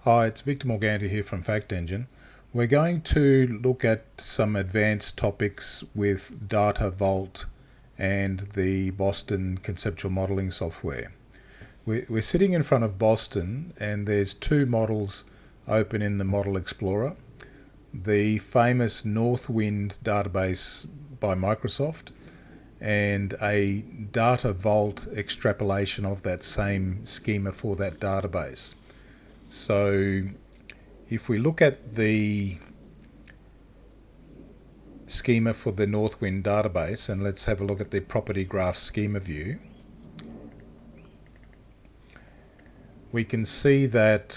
Hi, it's Victor Morganti here from FactEngine. We're going to look at some advanced topics with Data Vault and the Boston conceptual modeling software. We're sitting in front of Boston and there's two models open in the Model Explorer. The famous Northwind database by Microsoft and a Data Vault extrapolation of that same schema for that database. So if we look at the schema for the Northwind database, and let's have a look at the property graph schema view, we can see that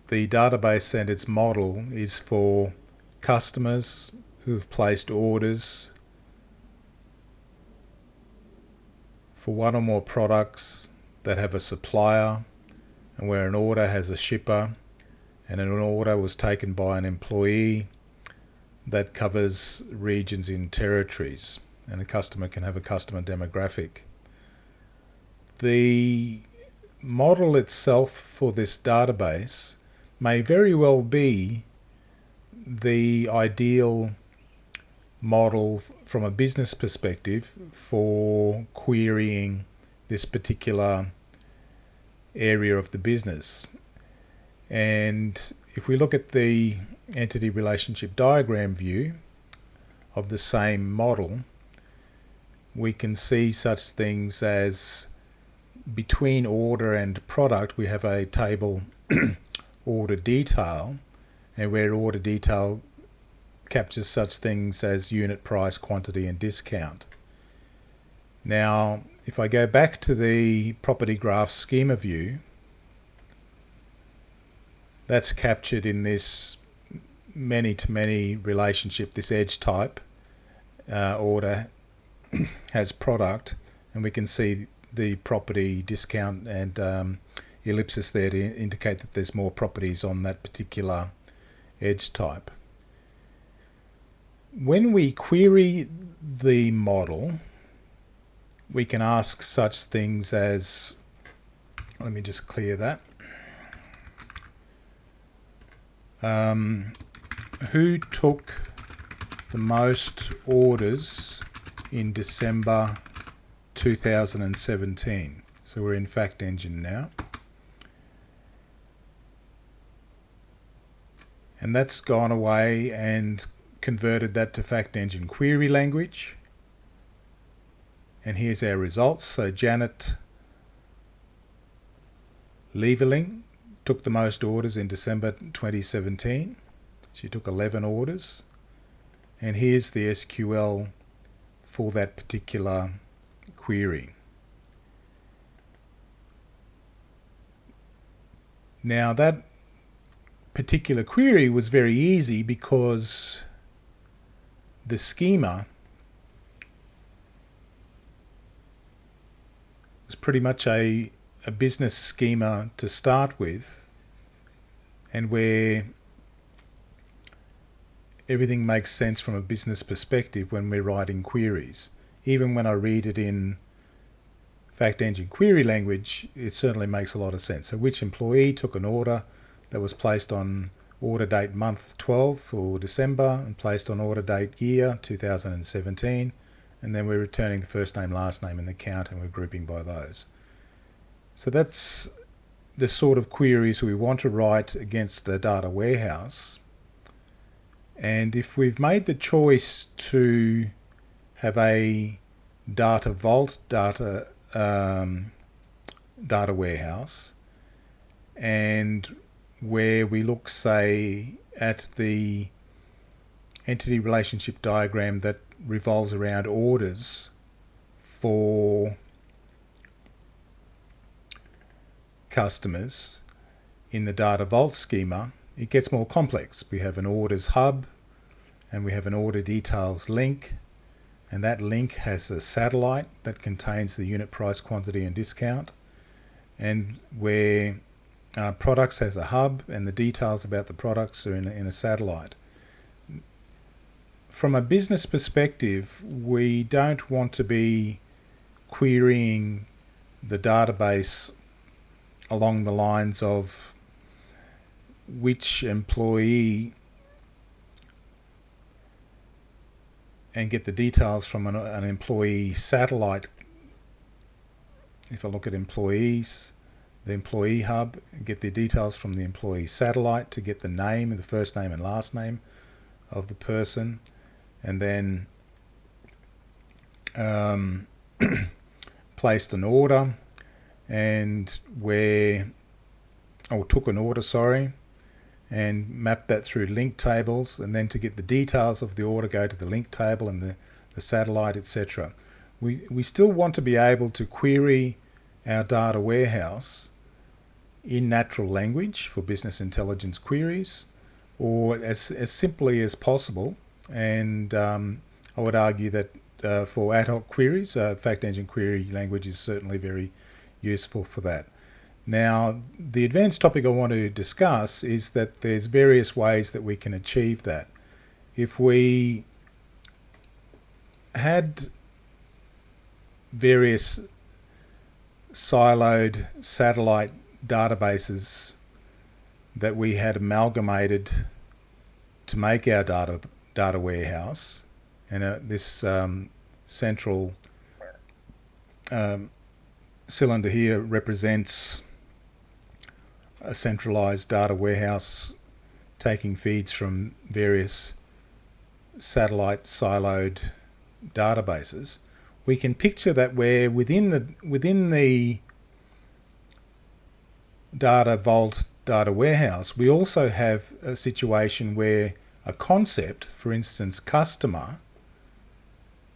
the database and its model is for customers who have placed orders for one or more products that have a supplier, and where an order has a shipper and an order was taken by an employee. That covers regions in territories, and a customer can have a customer demographic. The model itself for this database may very well be the ideal model from a business perspective for querying this particular area of the business. And if we look at the entity relationship diagram view of the same model, we can see such things as between order and product we have a table order detail, and where order detail captures such things as unit price, quantity and discount. Now if I go back to the property graph schema view, that's captured in this many-to-many relationship. This edge type order has product, and we can see the property, discount and ellipsis there to indicate that there's more properties on that particular edge type. When we query the model, we can ask such things as, let me just clear that, who took the most orders in December 2017? So we're in FactEngine now, and that's gone away and converted that to FactEngine query language. And here's our results. So Janet Leveling took the most orders in December 2017. She took 11 orders. And here's the SQL for that particular query. Now that particular query was very easy because the schema was pretty much a business schema to start with, and where everything makes sense from a business perspective when we're writing queries. Even when I read it in FactEngine query language, it certainly makes a lot of sense. So which employee took an order that was placed on order date month 12 for December and placed on order date year 2017, and then we're returning the first name, last name and the count, and we're grouping by those. So that's the sort of queries we want to write against the data warehouse. And if we've made the choice to have a Data Vault data warehouse, and where we look, say, at the entity relationship diagram that revolves around orders for customers in the Data Vault schema, it gets more complex. We have an orders hub and we have an order details link, and that link has a satellite that contains the unit price, quantity and discount, and where products has a hub and the details about the products are in a satellite. From a business perspective, we don't want to be querying the database along the lines of which employee, and get the details from an employee satellite. If I look at employees, the employee hub, get the details from the employee satellite to get the name, the first name and last name of the person, and then placed an order and took an order, and map that through link tables, and then to get the details of the order, go to the link table and the satellite, etc. We still want to be able to query our data warehouse in natural language for business intelligence queries, or as simply as possible, and I would argue that for ad hoc queries, FactEngine query language is certainly very useful for that. Now, the advanced topic I want to discuss is that there's various ways that we can achieve that. If we had various siloed satellite databases that we had amalgamated to make our data warehouse, and this central cylinder here represents a centralized data warehouse taking feeds from various satellite siloed databases. We can picture that where within the data vault data warehouse, we also have a situation where a concept, for instance customer,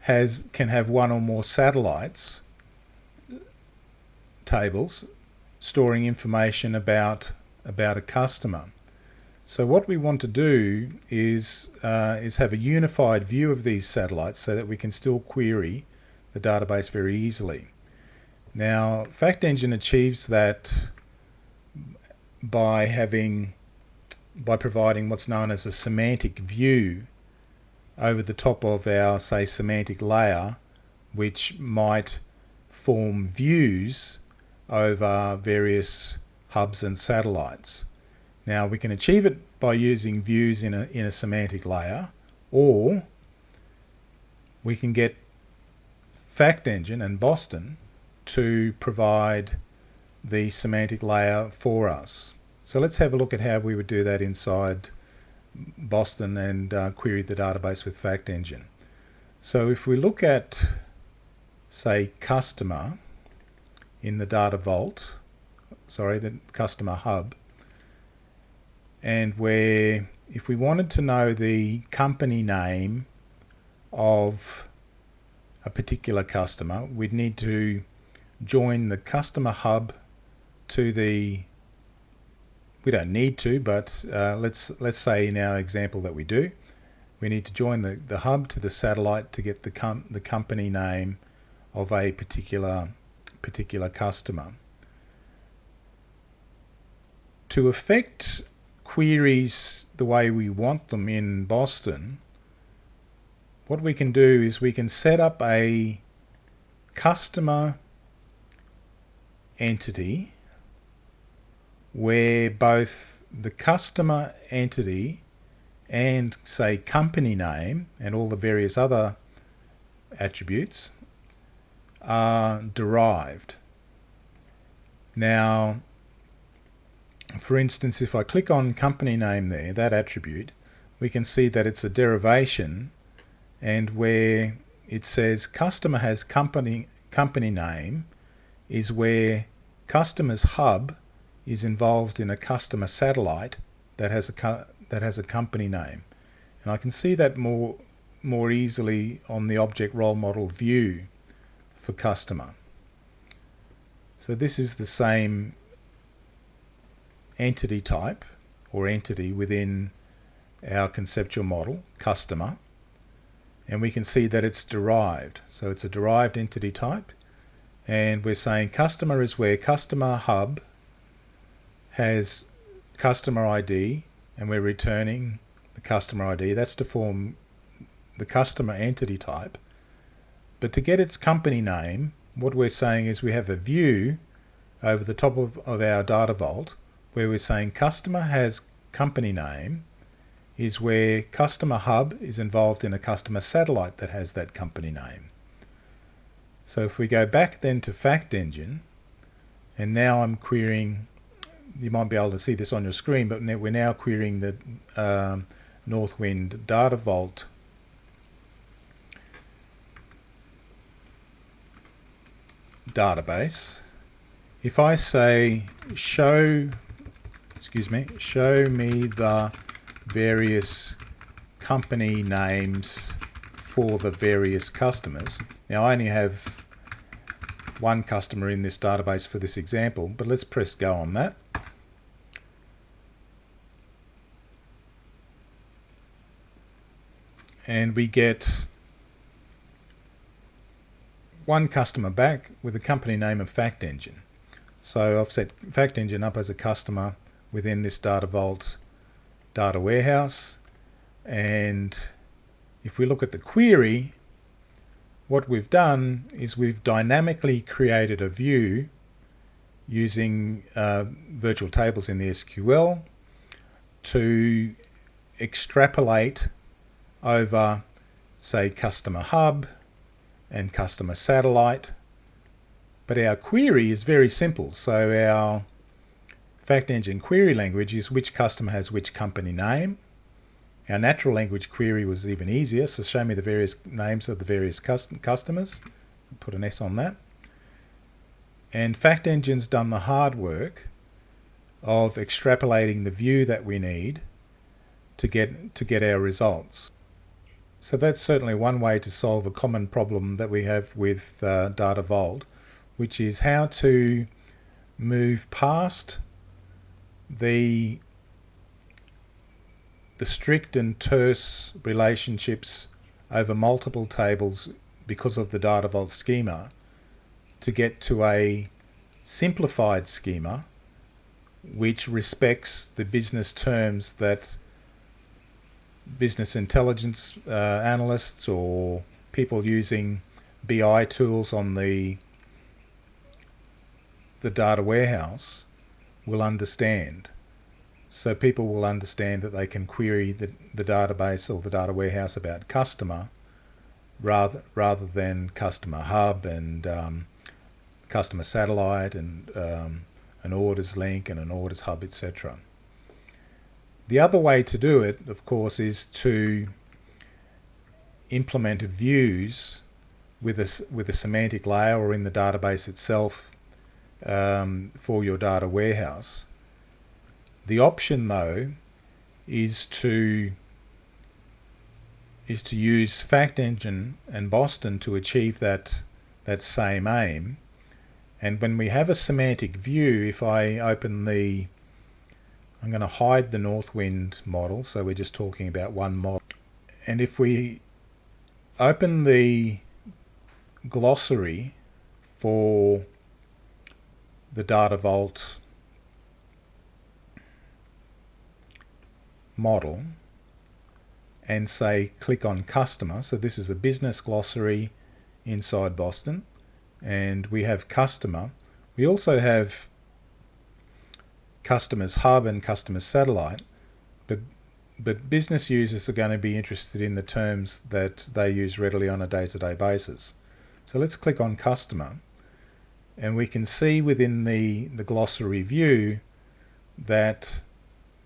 can have one or more satellites tables storing information about a customer. So what we want to do is have a unified view of these satellites so that we can still query the database very easily. Now, FactEngine achieves that by providing what's known as a semantic view over the top of our, say, semantic layer, which might form views over various hubs and satellites. Now, we can achieve it by using views in a semantic layer, or we can get FactEngine and Boston to provide the semantic layer for us. So let's have a look at how we would do that inside Boston and query the database with FactEngine. So if we look at, say, customer in the data vault, the customer hub, and where if we wanted to know the company name of a particular customer, we'd need to join the customer hub to the, we don't need to, but let's say in our example that we do, we need to join the hub to the satellite to get the company name of a particular customer. To effect queries the way we want them in Boston, what we can do is we can set up a customer entity where both the customer entity and, say, company name and all the various other attributes are derived. Now, for instance, if I click on company name there, that attribute, we can see that it's a derivation, and where it says customer has company name is where customer's hub is involved in a customer satellite that has a company name, and I can see that more easily on the object role model view for customer. So this is the same entity type or entity within our conceptual model, customer, and we can see that it's derived. So it's a derived entity type, and we're saying customer is where customer hub has customer ID, and we're returning the customer ID. That's to form the customer entity type. But to get its company name, what we're saying is we have a view over the top of our data vault, where we're saying customer has company name, is where customer hub is involved in a customer satellite that has that company name. So if we go back then to FactEngine, and now I'm querying, you might be able to see this on your screen, but we're now querying the Northwind Data Vault database. If I say show me the various company names for the various customers. Now I only have one customer in this database for this example, but let's press go on that. And we get one customer back with the company name of FactEngine. So I've set FactEngine up as a customer within this Data Vault data warehouse, and if we look at the query, what we've done is we've dynamically created a view using virtual tables in the SQL to extrapolate over, say, customer hub and customer satellite. But our query is very simple. So our FactEngine query language is which customer has which company name. Our natural language query was even easier, so show me the various names of the various customers. Put an S on that. And FactEngine's done the hard work of extrapolating the view that we need to get our results. So that's certainly one way to solve a common problem that we have with Data Vault, which is how to move past the strict and terse relationships over multiple tables because of the Data Vault schema to get to a simplified schema which respects the business terms that business intelligence analysts or people using BI tools on the data warehouse will understand. So people will understand that they can query the database or the data warehouse about customer rather than customer hub and customer satellite and an orders link and an orders hub, etc. The other way to do it, of course, is to implement views with a semantic layer or in the database itself for your data warehouse. The option, though, is to use FactEngine and Boston to achieve that same aim. And when we have a semantic view, if I open I'm going to hide the Northwind model, so we're just talking about one model. And if we open the glossary for the Data Vault model and say click on customer, so this is a business glossary inside Boston, and we have customer. We also have customers hub and customer satellite, but business users are going to be interested in the terms that they use readily on a day-to-day basis. So let's click on customer, and we can see within the glossary view that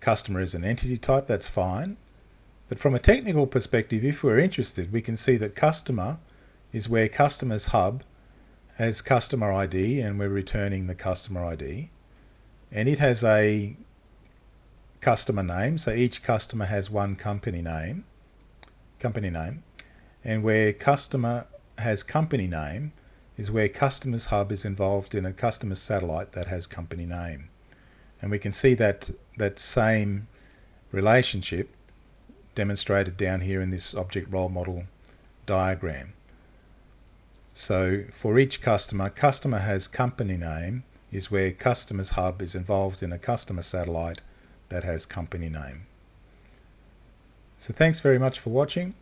customer is an entity type. That's fine, but from a technical perspective, if we're interested, we can see that customer is where customer's hub has customer ID, and we're returning the customer ID, and it has a customer name, so each customer has one company name, and where customer has company name is where customer's hub is involved in a customer satellite that has company name. And we can see that same relationship demonstrated down here in this object role model diagram. So for each customer, customer has company name is where customer's hub is involved in a customer satellite that has company name. So thanks very much for watching.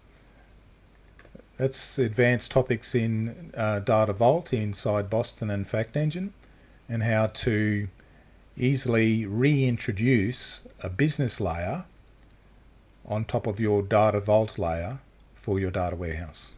That's advanced topics in Data Vault inside Boston and FactEngine. and how to easily reintroduce a business layer on top of your data vault layer for your data warehouse.